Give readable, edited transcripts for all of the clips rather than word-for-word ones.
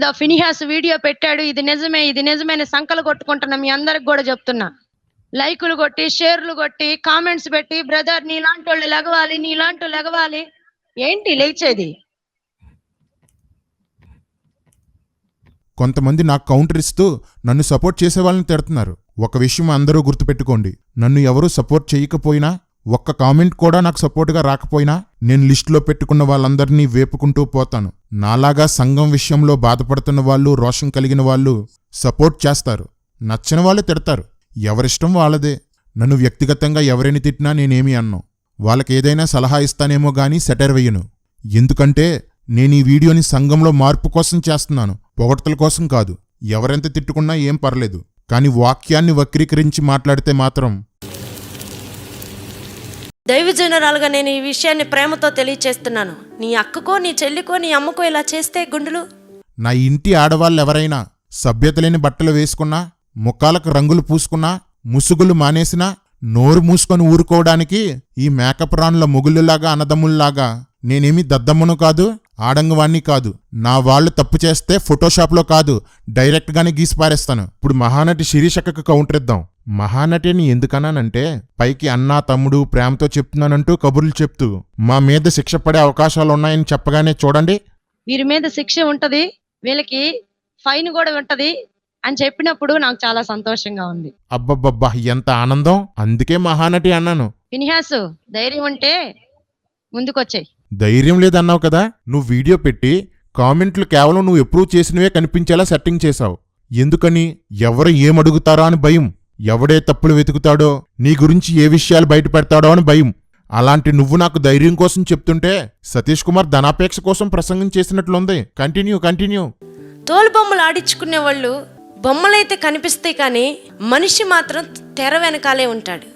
ఏదో Phinehas video పెట్టాడు, ఇది నిజమే ఇది నిజమే అని సంకలు కొట్టుకుంటున్నా. మీ అందరికి కూడా చెప్తున్నా, లైకులు కొట్టి షేర్లు కొట్టి కామెంట్స్ పెట్టి, బ్రదర్ నీలాంటి వాళ్ళు లెగవాలి, నీలాంటి లెగవాలి. ఏంటి లేచేది? కొంతమంది నాకు కౌంటర్ ఇస్తూ నన్ను సపోర్ట్ చేసే వాళ్ళని తిడుతున్నారు. ఒక విషయం అందరూ గుర్తుపెట్టుకోండి, నన్ను ఎవరూ సపోర్ట్ చేయకపోయినా, ఒక్క కామెంట్ కూడా నాకు సపోర్ట్గా రాకపోయినా, నేను లిస్టులో పెట్టుకున్న వాళ్ళందరినీ వేపుకుంటూ పోతాను. నాలాగా సంఘం విషయంలో బాధపడుతున్న వాళ్ళు, రోషం కలిగిన వాళ్ళు సపోర్ట్ చేస్తారు, నచ్చని వాళ్ళు తిడతారు. ఎవరిష్టం వాళ్ళదే. నన్ను వ్యక్తిగతంగా ఎవరిని తిట్టినా నేనేమీ అన్నాను. వాళ్ళకి ఏదైనా సలహా ఇస్తానేమో గానీ సెటైర్ వెయ్యను. ఎందుకంటే నేను ఈ వీడియోని సంఘంలో మార్పు కోసం చేస్తున్నాను, పొగడ్తల కోసం కాదు. ఎవరెంత తిట్టుకున్నా ఏం పర్లేదు, కానీ వాక్యాన్ని వక్రీకరించి మాట్లాడితే మాత్రం. దైవజనురాలుగా నేను ఈ విషయాన్ని ప్రేమతో తెలియచేస్తున్నాను. నీ అక్కకో, నీ చెల్లికో, నీ అమ్మకో ఇలా చేస్తే గుండెలు. నా ఇంటి ఆడవాళ్ళెవరైనా సభ్యత లేని బట్టలు వేసుకున్నా, ముఖాలకు రంగులు పూసుకున్నా, ముసుగులు మానేసినా, నోరు మూసుకొని ఊరుకోవడానికి ఈ మేకప్ రాన్ల మొగుళ్ళులాగా అన్నదమ్ముల్లాగా నేనేమీ దద్దమ్మను కాదు, ఆడంగవాణ్ణి కాదు. నా వాళ్ళు తప్పు చేస్తే ఫోటోషాప్లో కాదు, డైరెక్ట్గానే గీసి పారేస్తాను. ఇప్పుడు మహానటి శిరీషక్కకు కౌంటర్ ఇద్దాం. మహానటిని ఎందుకన్నానంటే, పైకి అన్నా తమ్ముడు ప్రేమతో చెప్తున్నానంటూ కబుర్లు చెప్తూ మా మీద శిక్ష పడే అవకాశాలున్నాయని చెప్పగానే చూడండి, వీరి మీద శిక్ష ఉంటది, వీళ్ళకి ఫైన్ కూడా ఉంటది అని చెప్పినప్పుడు నాకు చాలా సంతోషంగా ఉంది. అబ్బబ్బబ్బా ఎంత ఆనందం! అందుకే మహానటి అన్నాను. ఫినిహాసు, ధైర్యం ఉంటే ముందుకొచ్చాయి. ధైర్యం లేదన్నావు కదా, నువ్వు వీడియో పెట్టి కామెంట్లు కేవలం నువ్వు ఎప్రూవ్ చేసినవే కనిపించేలా సెట్టింగ్ చేశావు. ఎందుకని? ఎవరు ఏమడుగుతారో అని భయం, ఎవడే తప్పులు వెతుకుతాడో, నీ గురించి ఏ విషయాలు బయట పెడతాడో అని భయం. అలాంటి నువ్వు నాకు ధైర్యం కోసం చెప్తుంటే సతీష్ కుమార్ ధనాపేక్ష కోసం ప్రసంగం చేసినట్లుంది. కంటిన్యూ. తోలు బొమ్మలు ఆడించుకునే వాళ్ళు బొమ్మలైతే కనిపిస్తాయి, కానీ మనిషి మాత్రం తెర వెనకాలే ఉంటాడు.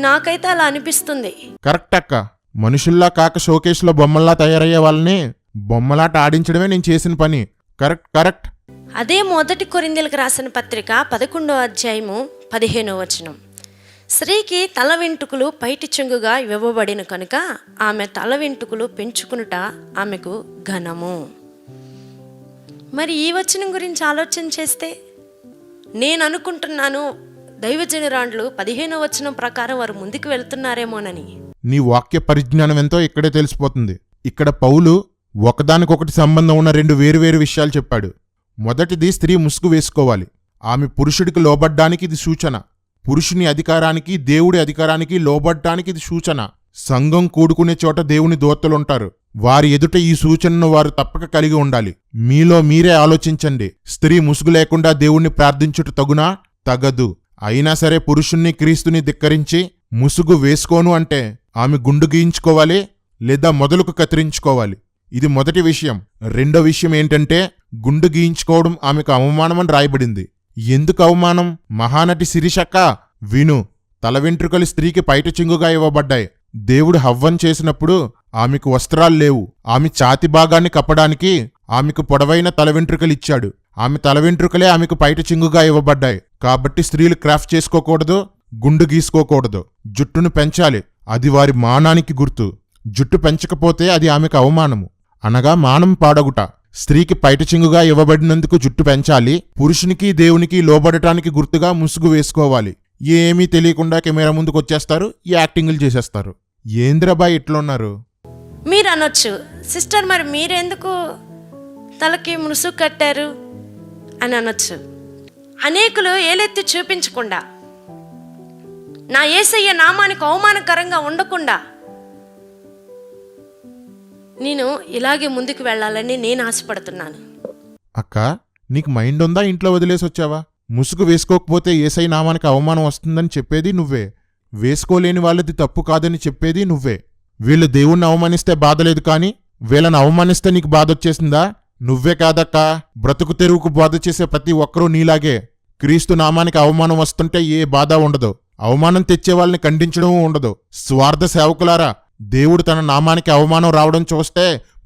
నాకైతే అలా అనిపిస్తుంది. కరెక్ట్ అక్క. మనుషుల్లా కాక షోకేష్లో బొమ్మల్లా తయారయ్యే వాళ్ళని బొమ్మలాట ఆడించడమే నేను చేసిన పని. కరెక్ట్. అదే మొదటి కొరింథీయులకు రాసిన పత్రిక 11వ అధ్యాయము 15వ వచనం. స్త్రీకి తల వెంట్రుకలు పైటి చెంగుగా ఇవ్వబడిన కనుక ఆమె తల వెంట్రుకలు పెంచుకునుట ఆమెకు ఘనము. మరి ఈ వచనం గురించి ఆలోచన చేస్తే నేను అనుకుంటున్నాను, దైవజనురాండ్లు 15వ వచనం ప్రకారం వారు ముందుకు వెళ్తున్నారేమోనని. నీ వాక్య పరిజ్ఞానం ఎంతో ఇక్కడే తెలిసిపోతుంది. ఇక్కడ పౌలు ఒకదానికొకటి సంబంధం ఉన్న రెండు వేరువేరు విషయాలు చెప్పాడు. మొదటిది, స్త్రీ ముసుగు వేసుకోవాలి. ఆమె పురుషుడికి లోబడ్డానికి ఇది సూచన. పురుషుని అధికారానికి, దేవుడి అధికారానికి లోబడ్డానికి ఇది సూచన. సంఘం కూడుకునే చోట దేవుని దూతలుంటారు. వారి ఎదుట ఈ సూచనను వారు తప్పక కలిగి ఉండాలి. మీలో మీరే ఆలోచించండి. స్త్రీ ముసుగు లేకుండా దేవుణ్ణి ప్రార్థించుట తగునా? తగదు. అయినా సరే పురుషుణ్ణి, క్రీస్తుని ధిక్కరించి ముసుగు వేసుకోను అంటే ఆమె గుండు గీయించుకోవాలి లేదా మొదలుకు కత్తిరించుకోవాలి. ఇది మొదటి విషయం. రెండో విషయం ఏంటంటే, గుండు గీయించుకోవడం ఆమెకు అవమానమని రాయబడింది. ఎందుకు అవమానం? మహానటి శిరీషక్క విను. తల వెంట్రుకలు స్త్రీకి పైట చెంగుగా ఇవ్వబడ్డాయి. దేవుడు హవ్వను చేసినప్పుడు ఆమెకు వస్త్రాలు లేవు. ఆమె ఛాతి భాగాన్ని కప్పడానికి ఆమెకు పొడవైన తల వెంట్రుకలిచ్చాడు. ఆమె తల వెంట్రుకలే ఆమెకు పైట చెంగుగా ఇవ్వబడ్డాయి. కాబట్టి స్త్రీలు క్రాఫ్ట్ చేసుకోకూడదు, గుండు గీసుకోకూడదు. జుట్టును పెంచాలి, అది వారి మానానికి గుర్తు. జుట్టు పెంచకపోతే అది ఆమెకు అవమానము, అనగా మానం పాడగుట. స్త్రీకి పైట చెంగుగా ఇవ్వబడినందుకు జుట్టు పెంచాలి. పురుషునికి, దేవునికి లోబడటానికి గుర్తుగా ముసుగు వేసుకోవాలి. ఏమీ తెలియకుండా కెమెరా ముందుకు వచ్చేస్తారు, ఈ యాక్టింగ్లు చేసేస్తారు. ఏంద్రబాయ్ ఇట్లున్నారు? మీరు అనొచ్చు, సిస్టర్ మరి మీరెందుకు తలకి ముసుగు కట్టారు అని అనొచ్చు. అనేకులు ఏలెత్తి చూపించకుండా, నా యేసయ్య నామానికి అవమానకరంగా ఉండకుండా నేను ఇలాగే ముందుకు వెళ్ళాలని నేను ఆశపడుతున్నాను. అక్క, నీకు మైండ్ ఉందా? ఇంట్లో వదిలేసి వచ్చావా? ముసుగు వేసుకోకపోతే యేసయ్య నామానికి అవమానం వస్తుందని చెప్పేది నువ్వే. వేసుకోలేని వాళ్ళది తప్పు కాదని చెప్పేది నువ్వే. వీళ్ళు దేవుణ్ణి అవమానిస్తే బాధలేదు, కానీ వీళ్ళని అవమానిస్తే నీకు బాధొచ్చేసిందా? నువ్వే కాదక్కా, బ్రతుకు తెరువుకు బాధ చేసే ప్రతి ఒక్కరూ నీలాగే. క్రీస్తు నామానికి అవమానం వస్తుంటే ఏ బాధ ఉండదు, అవమానం తెచ్చే వాళ్ళని ఖండించడమూ ఉండదు. స్వార్థ సేవకులారా, దేవుడు తన నామానికి అవమానం రావడం చూస్తే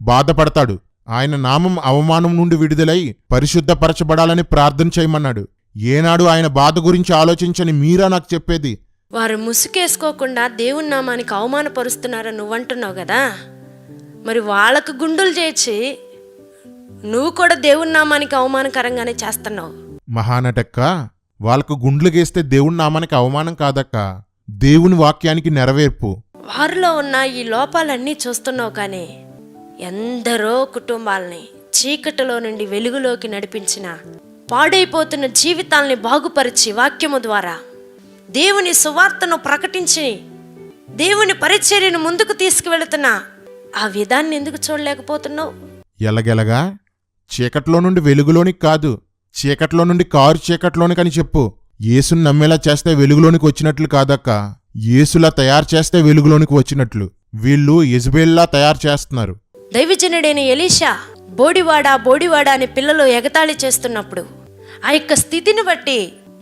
బాధపడతాడు. ఆయన నామం అవమానం నుండి విడుదలై పరిశుద్ధపరచబడాలని ప్రార్థన చేయమన్నాడు. ఏనాడు ఆయన బాధ గురించి ఆలోచించని మీరా నాకు చెప్పేది? వారు ముసుకేసుకోకుండా దేవుని నామానికి అవమానపరుస్తున్నారని నువ్వంటున్నావు కదా, మరి వాళ్ళకు గుండులు చేర్చి నువ్వు కూడా దేవుని నామానికి అవమానకరంగానే చేస్తున్నావు. మహానటక్క, వాళ్ళకు గుండ్లు గేస్తే దేవుని నామానికి అవమానం కాదక్క, దేవుని వాక్యానికి నెరవేర్పు. వారిలో ఉన్న ఈ లోపాలన్నీ చూస్తున్నావు, కానీ ఎందరో కుటుంబాలని చీకటిలో నుండి వెలుగులోకి నడిపించిన, పాడైపోతున్న జీవితాల్ని బాగుపరిచి వాక్యము ద్వారా దేవుని సువార్తను ప్రకటించి దేవుని పరిచర్యను ముందుకు తీసుకువెళుతున్న ఆ విధాన్ని ఎందుకు చూడలేకపోతున్నావు? ఎలగెలగా చీకట్లో నుండి వెలుగులోనికి కాదు, చీకట్లో నుండి కారు చీకట్లోనికని చెప్పు. యేసుని నమ్మేలా చేస్తే వెలుగులోనికి వచ్చినట్లు కాదక్క, యేసులా తయారు చేస్తే వెలుగులోనికి వచ్చినట్లు. వీళ్ళు యెజబెల్లా తయారు చేస్తున్నారు. దైవజనుడైన ఎలీషా బోడివాడా అని పిల్లలు ఎగతాళి చేస్తున్నప్పుడు, ఆ యొక్క స్థితిని బట్టి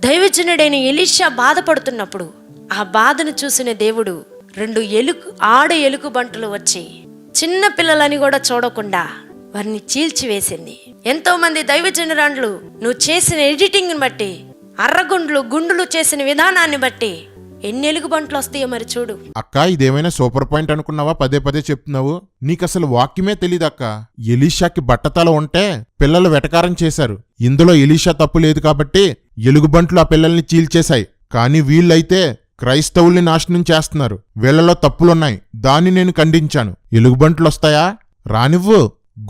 దైవజనుడైన ఎలీషా బాధపడుతున్నప్పుడు, ఆ బాధను చూసిన దేవుడు 2 ఆడ ఎలుగు బంటులు వచ్చి చిన్న పిల్లలని కూడా చూడకుండా వారిని చీల్చివేసింది. ఎంతో మంది దైవజనురాండ్లు నువ్వు చేసిన ఎడిటింగ్ని బట్టి, గుండులు చేసిన విధానాన్ని బట్టి ఎన్ని ఎలుగుబంట్లు వస్తాయో మరి చూడు. అక్క, ఇదేమైనా సూపర్ పాయింట్ అనుకున్నావా? పదే పదే చెప్తున్నావు. నీకసలు వాక్యమే తెలీదక్క. ఎలీషాకి బట్టతల ఉంటే పిల్లలు వెటకారం చేశారు. ఇందులో ఎలీషా తప్పు లేదు కాబట్టి ఎలుగుబంట్లు ఆ పిల్లల్ని చీల్చేశాయి. కానీ వీళ్ళైతే క్రైస్తవుల్ని నాశనం చేస్తున్నారు. వీళ్లలో తప్పులున్నాయి, దాన్ని నేను ఖండించాను. ఎలుగుబంట్లొస్తాయా? రానివ్వు.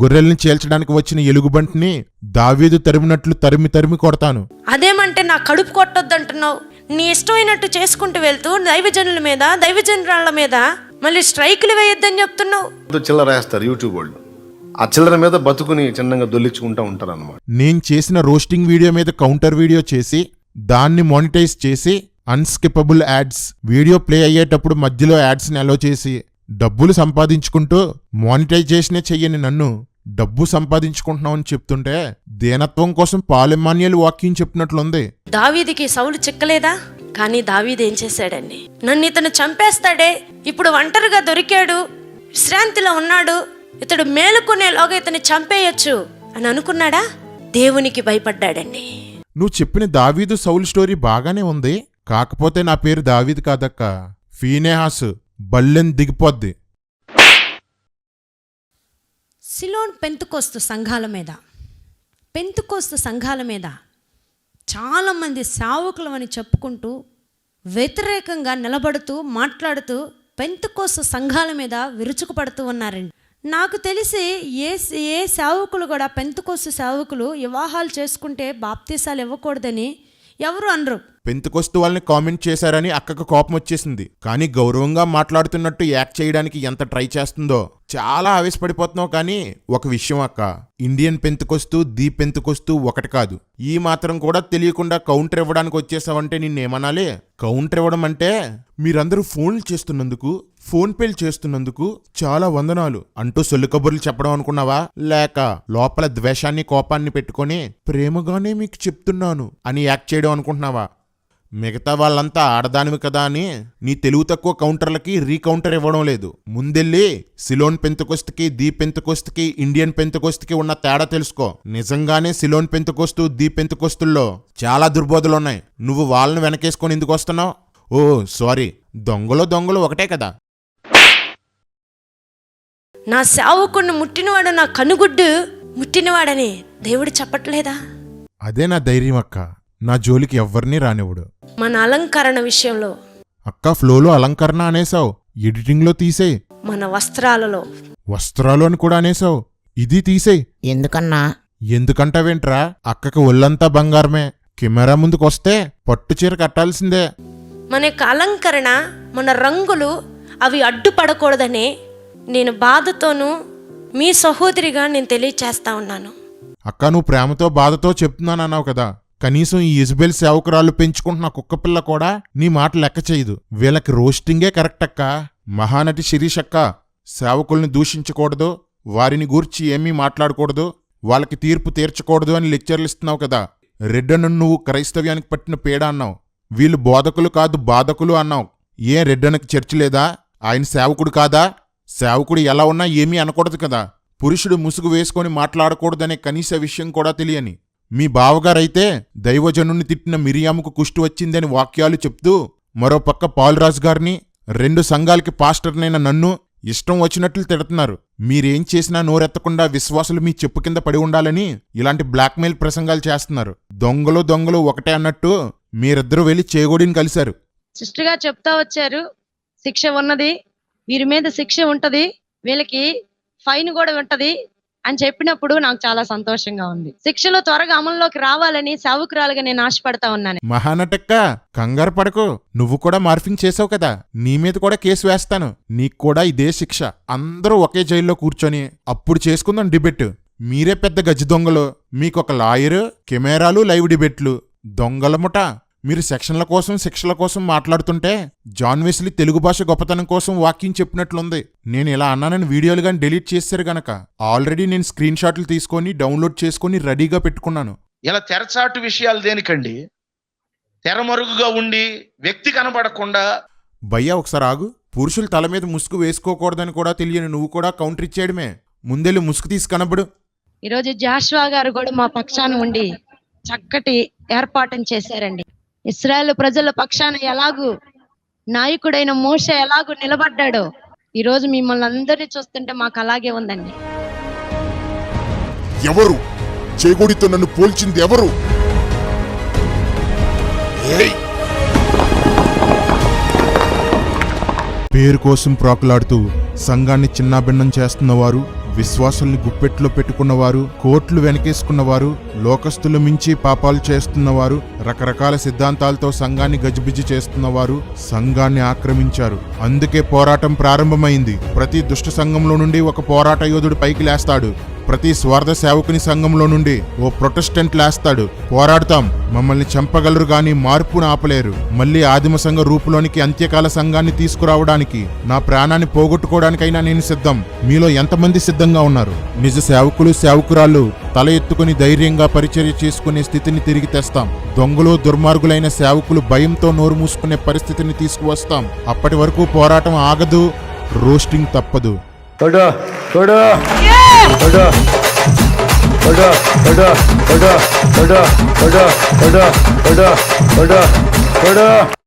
గొర్రెల్ని చీల్చడానికి వచ్చిన ఎలుగుబంటిని దావీదు తరిమినట్లు తరిమి కొడతాను. అదేమంటే నా కడుపు కొట్టొద్దంటున్నావు? నీ ఇష్టమైనట్టు చేసుకుంటూ వెళ్తూ దైవజనుల మీద, దైవజనురాళ్ల మీద మళ్ళీ స్ట్రైకులు వేయొద్దని చెప్తున్నావు. చిల్లర వేస్తారు యూట్యూబ్ వాళ్ళు. ఆ చిల్లర మీద బతుకుని చిన్నగా దొల్లించుకుంటూ ఉంటారు అన్నమాట. నేను చేసిన రోస్టింగ్ వీడియో మీద కౌంటర్ వీడియో చేసి దాన్ని మానిటైజ్ చేసి అన్స్కిపబుల్ యాడ్స్, వీడియో ప్లే అయ్యేటప్పుడు మధ్యలో యాడ్స్ని అలో చేసి డబ్బులు సంపాదించుకుంటూ మానిటైజేషనే చెయ్యని నన్ను డబ్బు సంపాదించుకుంటున్నామని చెప్తుంటే దీనత్వం కోసం పాలెమాన్యులు వాక్యం చెప్పినట్లుంది. దావీదికి సౌలు చిక్కలేదా? కానీ దావీదు ఏం చేశాడండి? నన్ను ఇతను చంపేస్తాడే, ఇప్పుడు ఒంటరిగా దొరికాడు, విశ్రాంతిలో ఉన్నాడు, ఇతడు మేలుకునేలోగా ఇతన్ని చంపేయొచ్చు అని అనుకున్నాడా? దేవునికి భయపడ్డాడండి. నువ్వు చెప్పిన దావీదు సౌలు స్టోరీ బాగానే ఉంది, కాకపోతే నా పేరు దావీదు కాదక్క, ఫీనేహాసు. బల్లెన్ దిగిపోద్ది. సిలోన్ పెంతుకోస్తు సంఘాల మీద చాలామంది సేవకులు అని చెప్పుకుంటూ వ్యతిరేకంగా నిలబడుతూ మాట్లాడుతూ పెంతుకోస్తు సంఘాల మీద విరుచుకుపడుతూ ఉన్నారండి. నాకు తెలిసి ఏ సేవకులు కూడా పెంతుకోస్తు సేవకులు వివాహాలు చేసుకుంటే బాప్తీసాలు ఇవ్వకూడదని ఎవరు అనరు. పెంతుకొస్తు వాళ్ళని కామెంట్ చేశారని అక్కకు కోపం వచ్చేసింది. కానీ గౌరవంగా మాట్లాడుతున్నట్టు యాక్ట్ చేయడానికి ఎంత ట్రై చేస్తుందో. చాలా ఆవేశపడిపోతున్నావు. కానీ ఒక విషయం అక్క, ఇండియన్ పెంతుకొస్తు, ది పెంతుకొస్తు ఒకటి కాదు. ఈ మాత్రం కూడా తెలియకుండా కౌంటర్ ఇవ్వడానికి వచ్చేసావంటే నిన్నేమనాలి? కౌంటర్ ఇవ్వడం అంటే మీరందరూ ఫోన్లు చేస్తున్నందుకు, ఫోన్ పేలు చేస్తున్నందుకు చాలా వందనాలు అంటూ సొల్లు కబుర్లు చెప్పడం అనుకున్నావా? లేక లోపల ద్వేషాన్ని కోపాన్ని పెట్టుకొని ప్రేమగానే మీకు చెప్తున్నాను అని యాక్ట్ చేయడం అనుకుంటున్నావా? మిగతా వాళ్ళంతా ఆడదానివి కదా అని నీ తెలుగు తక్కువ కౌంటర్లకి రీకౌంటర్ ఇవ్వడం లేదు. ముందెళ్ళి సిలోన్ పెంతుకొస్తుకి, ది పెంతుకొస్తుకి, ఇండియన్ పెంతుకొస్తుకి ఉన్న తేడా తెలుసుకో. నిజంగానే సిలోన్ పెంతుకొస్తు, ది పెంతుకొస్తుల్లో చాలా దుర్బోధలున్నాయి. నువ్వు వాళ్ళని వెనకేసుకొని ఎందుకు వస్తున్నావు? ఓ సారీ, దొంగలు ఒకటే కదా. నా సేవకుడిని ముట్టినవాడు నా కనుగుడ్డు ముట్టినవాడని దేవుడు చెప్పట్లేదా? అదే నా ధైర్యం అక్క. నా జోలికి ఎవ్వరినీ రానివ్వడు. మన అలంకరణ విషయంలో అక్క, ఫ్లోలో అలంకరణ అనేసావు, ఎడిటింగ్లో తీసేయ్. మన వస్త్రాలు అని కూడా అనేసావు, ఇది తీసేయ్. ఎందుకన్నా? ఎందుకంటావేంట్రా? అక్కకి ఒళ్ళంతా బంగారమే. కెమెరా ముందుకొస్తే పట్టు చీర కట్టాల్సిందే. మన యొక్క అలంకరణ, మన రంగులు అవి అడ్డుపడకూడదని నేను బాధతోనూ మీ సహోదరిగా నేను తెలియచేస్తా ఉన్నాను. అక్క, నువ్వు ప్రేమతో బాధతో చెప్తున్నానన్నావు కదా. కనీసం ఈ యెజబెల్ సేవకురాళ్ళు పెంచుకుంటున్న కుక్కపిల్ల కూడా నీ మాట లెక్క చేయదు. వీళ్ళకి రోస్టింగే కరెక్ట్ అక్క. మహానటి శిరీష్ అక్క, సేవకుల్ని దూషించకూడదు, వారిని గూర్చి ఏమీ మాట్లాడకూడదు, వాళ్ళకి తీర్పు తీర్చకూడదు అని లెక్చర్లు ఇస్తున్నావు కదా. రెడ్డను నువ్వు క్రైస్తవ్యానికి పట్టిన పేడ అన్నావు. వీళ్ళు బోధకులు కాదు బాధకులు అన్నావు. ఏ రెడ్డనకి చర్చి లేదా? ఆయన సేవకుడు కాదా? సేవకుడు ఎలా ఉన్నా ఏమీ అనకూడదు కదా. పురుషుడు ముసుగు వేసుకొని మాట్లాడకూడదనే కనీస విషయం కూడా తెలియని మీ బావగారైతే దైవజనుణ్ణి తిట్టిన మిరియాముకు కుష్టు వచ్చిందని వాక్యాలు చెప్తూ, మరోపక్క పాల్రాజు గారిని, 2 సంఘాలకి పాస్టర్నైన నన్ను ఇష్టం వచ్చినట్లు తిడుతున్నారు. మీరేం చేసినా నోరెత్తకుండా విశ్వాసులు మీ చెప్పు కింద పడి ఉండాలని ఇలాంటి బ్లాక్మెయిల్ ప్రసంగాలు చేస్తున్నారు. దొంగలు ఒకటే అన్నట్టు మీరిద్దరూ వెళ్ళి చేగోడిని కలిశారు. సిస్టర్ గా చెప్తా వచ్చారు, శిక్ష ఉన్నది, వీరి మీద శిక్ష ఉంటది, వీళ్ళకి ఫైన్ కూడా ఉంటది అని చెప్పినప్పుడు నాకు చాలా సంతోషంగా ఉంది. శిక్షలు త్వరగా అమల్లోకి రావాలని సేవకురాలుగా నేను ఆశపడతా ఉన్నాను. మహానటక్క, కంగారు పడకు, నువ్వు కూడా మార్ఫింగ్ చేసావు కదా, నీ మీద కూడా కేసు వేస్తాను, నీకు కూడా ఇదే శిక్ష. అందరూ ఒకే జైల్లో కూర్చొని అప్పుడు చేసుకుందాం డిబేట్. మీరే పెద్ద గజ్జి దొంగలు, మీకొక లాయరు, కెమెరాలు, లైవ్ డిబేట్లు. దొంగలముట మీరు సెక్షన్ల కోసం శిక్షల కోసం మాట్లాడుతుంటే జాన్ వెస్లీ తెలుగు భాష గొప్పతనం కోసం వాక్యం చెప్పినట్లుంది. నేను ఇలా అన్నానని వీడియోలు గాని డిలీట్ చేశారు గనక ఆల్రెడీ నేను స్క్రీన్ షాట్లు తీసుకొని డౌన్లోడ్ చేసుకొని రెడీగా పెట్టుకున్నాను. ఇలా తెరచాటు విషయాలు దేనికండి? తెరమరుగుగా ఉండి వ్యక్తి కనబడకుండా. భయ్యా ఒకసారి ఆగు. పురుషులు తల మీద ముసుగు వేసుకోకూడదని కూడా తెలియని నువ్వు కూడా కౌంటర్ ఇచ్చేయడమే. ముందెళ్ళి ముసుగు తీసి కనబడు. ఈరోజు జాషువా గారు కూడా మా పక్షాన ఉండి చక్కటి ఏర్పాటును చేశారండి. ఇశ్రాయేలు ప్రజల పక్షాన ఎలాగూ నాయకుడైన మోషే ఎలాగూ నిలబడ్డాడో ఈరోజు మిమ్మల్ని అందరినీ చూస్తుంటే మాకు అలాగే ఉందండి. ఎవరు చేగోడితో నన్ను పోల్చింది? ఎవరు? పేరు కోసం ప్రాకులాడుతూ సంఘాన్ని చిన్నాభిన్నం చేస్తున్నవారు, విశ్వాసుల్ని గుప్పెట్లో పెట్టుకున్నవారు, కోట్లు వెనకేసుకున్నవారు, లోకస్తులు మించి పాపాలు చేస్తున్నవారు, రకరకాల సిద్ధాంతాలతో సంఘాన్ని గజిబిజి చేస్తున్నవారు సంఘాన్ని ఆక్రమించారు. అందుకే పోరాటం ప్రారంభమైంది. ప్రతి దుష్ట సంఘంలో నుండి ఒక పోరాట యోధుడు పైకి లేస్తాడు. ప్రతి స్వార్థ సేవకుని సంఘంలో నుండి ఓ ప్రొటెస్టెంట్ లేస్తాడు. పోరాడతాం, మమ్మల్ని చంపగలరు గాని మార్పును ఆపలేరు. మళ్ళీ ఆదిమ సంఘ రూపులోనికి అంత్యకాల సంఘాన్ని తీసుకురావడానికి, నా ప్రాణాన్ని పోగొట్టుకోవడానికైనా నేను సిద్ధం. మీలో ఎంతమంది సిద్ధంగా ఉన్నారు? నిజ సేవకులు సేవకురాళ్ళు తల ఎత్తుకుని ధైర్యంగా పరిచర్య చేసుకునే స్థితిని తిరిగి తెస్తాం. దొంగలు దుర్మార్గులైన సేవకులు భయంతో నోరు మూసుకునే పరిస్థితిని తీసుకువస్తాం. అప్పటి వరకు పోరాటం ఆగదు, రోస్టింగ్ తప్పదు. Oda, oda, oda, oda, oda, oda, oda, oda, oda, oda, oda, oda.